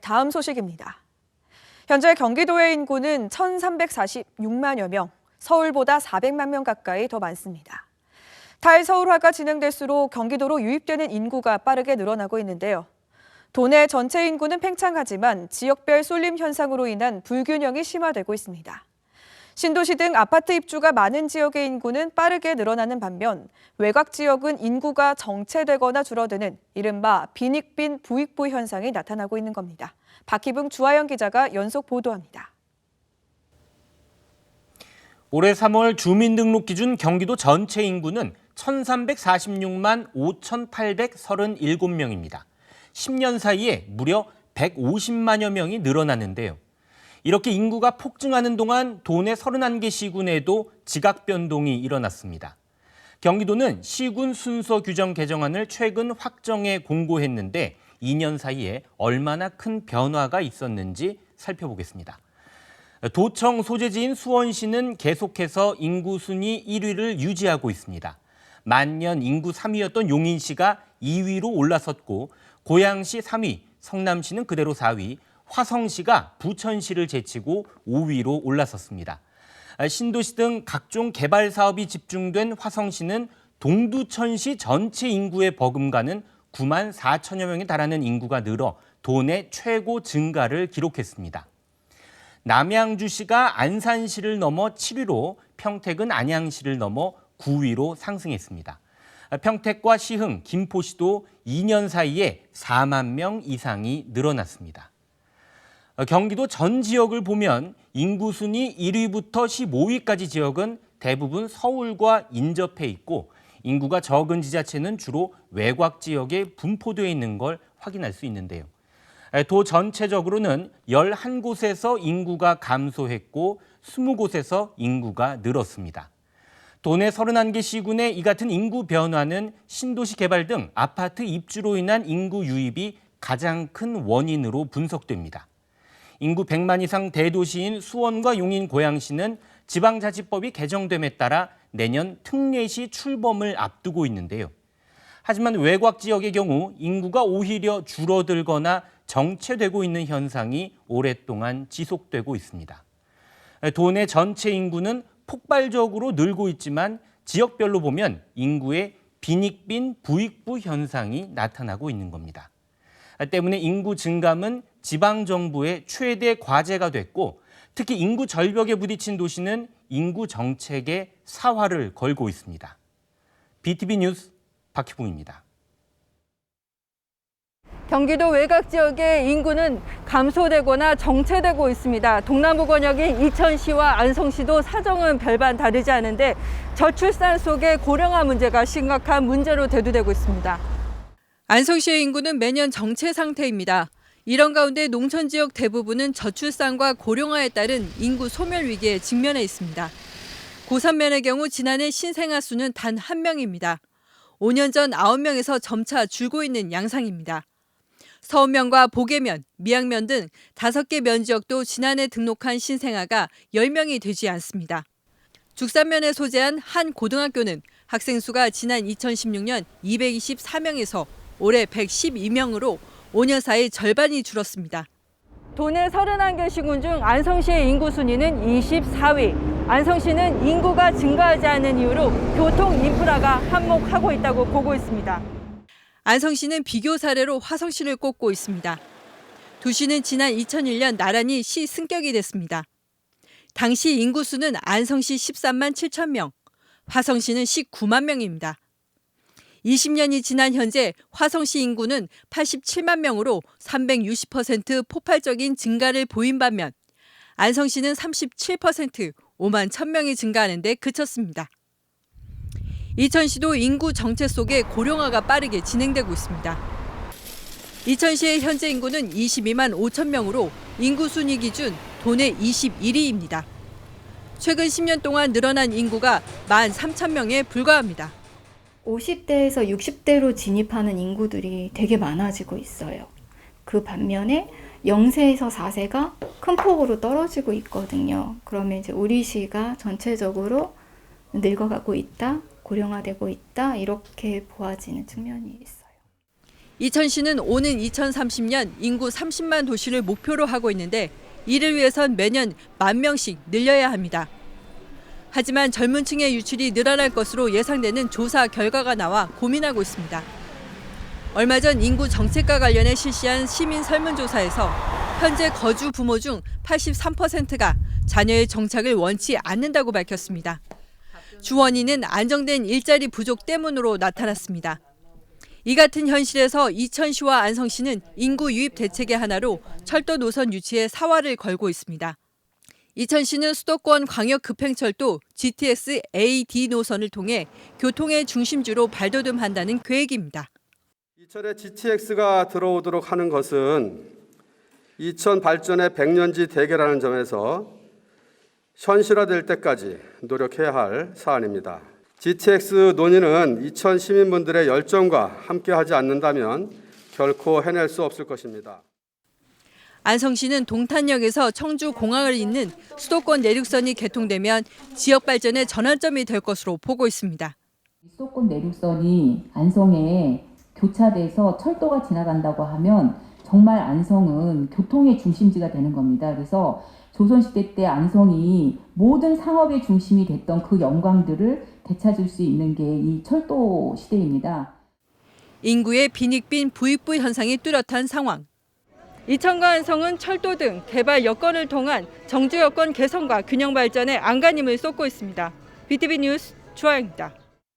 다음 소식입니다. 현재 경기도의 인구는 1,346만여 명, 서울보다 400만 명 가까이 더 많습니다. 탈서울화가 진행될수록 경기도로 유입되는 인구가 빠르게 늘어나고 있는데요. 도내 전체 인구는 팽창하지만 지역별 쏠림 현상으로 인한 불균형이 심화되고 있습니다. 신도시 등 아파트 입주가 많은 지역의 인구는 빠르게 늘어나는 반면 외곽 지역은 인구가 정체되거나 줄어드는 이른바 빈익빈 부익부 현상이 나타나고 있는 겁니다. 박희붕, 주하영 기자가 연속 보도합니다. 올해 3월 주민등록 기준 경기도 전체 인구는 1,346만 5,837명입니다. 10년 사이에 무려 150만여 명이 늘어났는데요. 이렇게 인구가 폭증하는 동안 도내 31개 시군에도 지각 변동이 일어났습니다. 경기도는 시군 순서 규정 개정안을 최근 확정해 공고했는데 2년 사이에 얼마나 큰 변화가 있었는지 살펴보겠습니다. 도청 소재지인 수원시는 계속해서 인구 순위 1위를 유지하고 있습니다. 만년 인구 3위였던 용인시가 2위로 올라섰고 고양시 3위, 성남시는 그대로 4위, 화성시가 부천시를 제치고 5위로 올라섰습니다. 신도시 등 각종 개발 사업이 집중된 화성시는 동두천시 전체 인구의 버금가는 9만 4천여 명에 달하는 인구가 늘어 도내 최고 증가를 기록했습니다. 남양주시가 안산시를 넘어 7위로 평택은 안양시를 넘어 9위로 상승했습니다. 평택과 시흥, 김포시도 2년 사이에 4만 명 이상이 늘어났습니다. 경기도 전 지역을 보면 인구 순위 1위부터 15위까지 지역은 대부분 서울과 인접해 있고 인구가 적은 지자체는 주로 외곽 지역에 분포되어 있는 걸 확인할 수 있는데요. 도 전체적으로는 11곳에서 인구가 감소했고 20곳에서 인구가 늘었습니다. 도내 31개 시군의 이 같은 인구 변화는 신도시 개발 등 아파트 입주로 인한 인구 유입이 가장 큰 원인으로 분석됩니다. 인구 100만 이상 대도시인 수원과 용인, 고양시는 지방자치법이 개정됨에 따라 내년 특례시 출범을 앞두고 있는데요. 하지만 외곽 지역의 경우 인구가 오히려 줄어들거나 정체되고 있는 현상이 오랫동안 지속되고 있습니다. 도내 전체 인구는 폭발적으로 늘고 있지만 지역별로 보면 인구의 빈익빈 부익부 현상이 나타나고 있는 겁니다. 때문에 인구 증감은 지방정부의 최대 과제가 됐고 특히 인구 절벽에 부딪힌 도시는 인구 정책에 사활을 걸고 있습니다. BTV 뉴스 박희붕입니다. 경기도 외곽 지역의 인구는 감소되거나 정체되고 있습니다. 동남부 권역인 이천시와 안성시도 사정은 별반 다르지 않은데 저출산 속의 고령화 문제가 심각한 문제로 대두되고 있습니다. 안성시의 인구는 매년 정체 상태입니다. 이런 가운데 농촌 지역 대부분은 저출산과 고령화에 따른 인구 소멸 위기에 직면해 있습니다. 고산면의 경우 지난해 신생아 수는 단 1명입니다. 5년 전 9명에서 점차 줄고 있는 양상입니다. 서운면과 보계면, 미양면 등 5개 면지역도 지난해 등록한 신생아가 10명이 되지 않습니다. 죽산면에 소재한 한 고등학교는 학생 수가 지난 2016년 224명에서 올해 112명으로 5년 사이 절반이 줄었습니다. 도내 31개 시군 중 안성시의 인구 순위는 24위. 안성시는 인구가 증가하지 않는 이유로 교통 인프라가 한몫하고 있다고 보고 있습니다. 안성시는 비교 사례로 화성시를 꼽고 있습니다. 두 시는 지난 2001년 나란히 시 승격이 됐습니다. 당시 인구 수는 안성시 13만 7천 명, 화성시는 19만 명입니다. 20년이 지난 현재 화성시 인구는 87만 명으로 360% 폭발적인 증가를 보인 반면 안성시는 37% 5만 1,000명이 증가하는 데 그쳤습니다. 이천시도 인구 정체 속에 고령화가 빠르게 진행되고 있습니다. 이천시의 현재 인구는 22만 5천 명으로 인구 순위 기준 도내 21위입니다. 최근 10년 동안 늘어난 인구가 1만 3천 명에 불과합니다. 50대에서 60대로 진입하는 인구들이 되게 많아지고 있어요. 그 반면에 0세에서 4세가 큰 폭으로 떨어지고 있거든요. 그러면 이제 우리 시가 전체적으로 늙어가고 있다, 고령화되고 있다, 이렇게 보아지는 측면이 있어요. 이천시는 오는 2030년 인구 30만 도시를 목표로 하고 있는데 이를 위해선 매년 10,000명씩 늘려야 합니다. 하지만 젊은 층의 유출이 늘어날 것으로 예상되는 조사 결과가 나와 고민하고 있습니다. 얼마 전 인구 정책과 관련해 실시한 시민 설문조사에서 현재 거주 부모 중 83%가 자녀의 정착을 원치 않는다고 밝혔습니다. 주 원인은 안정된 일자리 부족 때문으로 나타났습니다. 이 같은 현실에서 이천시와 안성시는 인구 유입 대책의 하나로 철도 노선 유치에 사활을 걸고 있습니다. 이천시는 수도권 광역급행철도 GTX AD 노선을 통해 교통의 중심지로 발돋움한다는 계획입니다. 이천에 GTX가 들어오도록 하는 것은 이천 발전의 백년지 대계라는 점에서 현실화될 때까지 노력해야 할 사안입니다. GTX 논의는 이천 시민분들의 열정과 함께하지 않는다면 결코 해낼 수 없을 것입니다. 안성시는 동탄역에서 청주공항을 잇는 수도권 내륙선이 개통되면 지역 발전의 전환점이 될 것으로 보고 있습니다. 수도권 내륙선이 안성에 교차돼서 철도가 지나간다고 하면 정말 안성은 교통의 중심지가 되는 겁니다. 그래서 조선시대 때 안성이 모든 상업의 중심이 됐던 그 영광들을 되찾을 수 있는 게 이 철도 시대입니다. 인구의 빈익빈 부익부 현상이 뚜렷한 상황. 이천과 안성은 철도 등 개발 여건을 통한 정주 여건 개선과 균형 발전에 안간힘을 쏟고 있습니다. BTV 뉴스 주아영입니다.